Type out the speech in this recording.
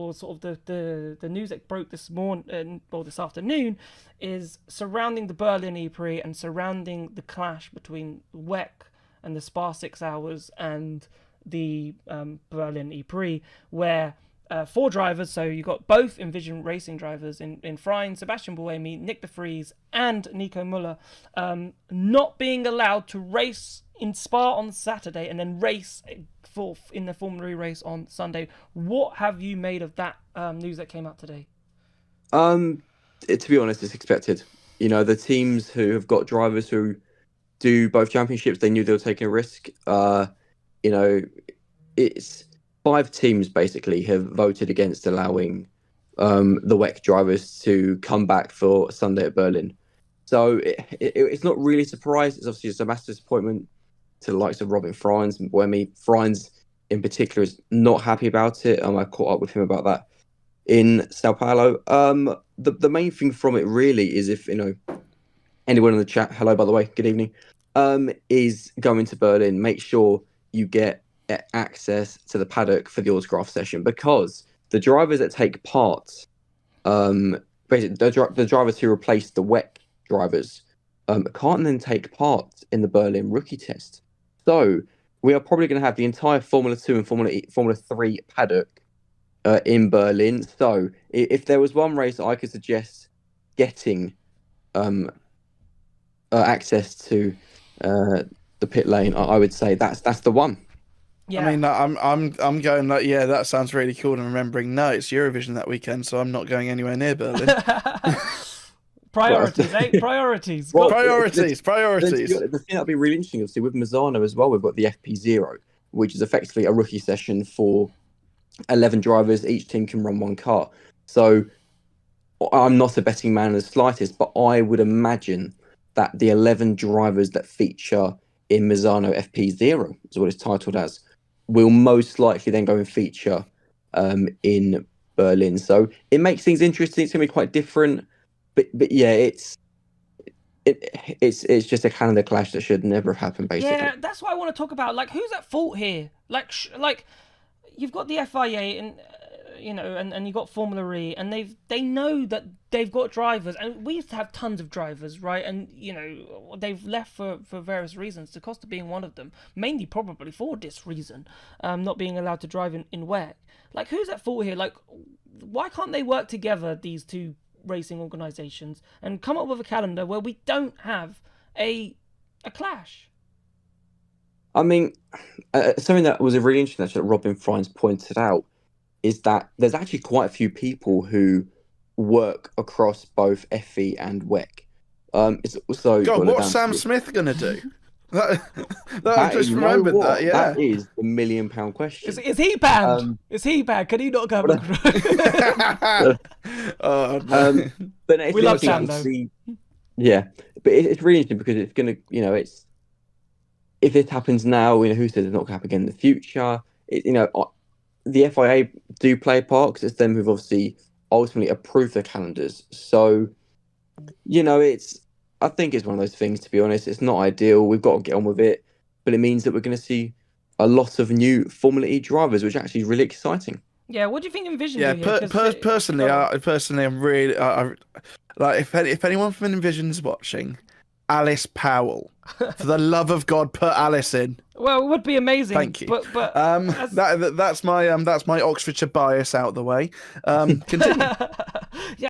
or sort of the news that broke this morning or this afternoon, is surrounding the Berlin E-Prix and surrounding the clash between WEC and the Spa 6 Hours and the Berlin E-Prix, where 4 drivers, so you got both Envision Racing drivers in Freien, Sebastian Buemi, Nick de Vries, and Nico Muller, not being allowed to race in Spa on Saturday and then race in the Formula E race on Sunday. What have you made of that news that came out today? To be honest, it's expected. You know, the teams who have got drivers who do both championships, they knew they were taking a risk. You know, it's 5 teams basically have voted against allowing the WEC drivers to come back for Sunday at Berlin. So it's not really a surprise. It's obviously just a massive disappointment to the likes of Robin Freins and Buemi. Freins in particular is not happy about it. I caught up with him about that in Sao Paulo. The main thing from it really is if, you know, anyone in the chat, hello by the way, good evening, is going to Berlin, make sure you get access to the paddock for the autograph session, because the drivers that take part, basically the drivers who replace the WEC drivers, can't then take part in the Berlin rookie test. So we are probably going to have the entire Formula 2 and Formula 3 paddock in Berlin. So if there was one race I could suggest getting access to the pit lane, I would say that's the one. Yeah. I mean, I'm going like, yeah, that sounds really cool. And remembering, no, it's Eurovision that weekend, so I'm not going anywhere near Berlin. Priorities, Priorities. Well, priorities. The thing that'd be really interesting, obviously, with Misano as well, we've got the FP0, which is effectively a rookie session for 11 drivers. Each team can run one car. So I'm not a betting man in the slightest, but I would imagine that the 11 drivers that feature in Misano FP0, is what it's titled as, will most likely then go and feature in Berlin. So it makes things interesting. It's going to be quite different. But yeah, it's just a calendar clash that should never have happened, basically. Yeah, that's what I want to talk about. Like, who's at fault here? Like you've got the FIA and and you've got Formula E, and they know that they've got drivers, and we used to have tons of drivers, right? And they've left for various reasons. Da Costa being one of them, mainly probably for this reason, not being allowed to drive in WEC. Like, who's at fault here? Like, why can't they work together, these two racing organizations, and come up with a calendar where we don't have a clash? I mean, something that was really interesting actually that Robin Freins pointed out is that there's actually quite a few people who work across both FE and WEC. It's also God, what's Sam Smith gonna do? I just remembered that. Yeah, that is the £1 million question. Is he banned? Is he banned? Can he not come across? Oh, no. But it's we love Sam though. Yeah, but it's really interesting because it's gonna, it's if this happens now, who says it's not gonna happen again in the future? The FIA do play a part because it's them who've obviously ultimately approved the calendars. So, I think it's one of those things, to be honest. It's not ideal. We've got to get on with it. But it means that we're going to see a lot of new Formula E drivers, which is actually really exciting. Yeah, what do you think Envision do here? Personally, I'm really... like, if anyone from Envision's watching, Alice Powell. For the love of God, put Alice in. Well, it would be amazing. Thank you. But that's my Oxfordshire bias out the way. Continue.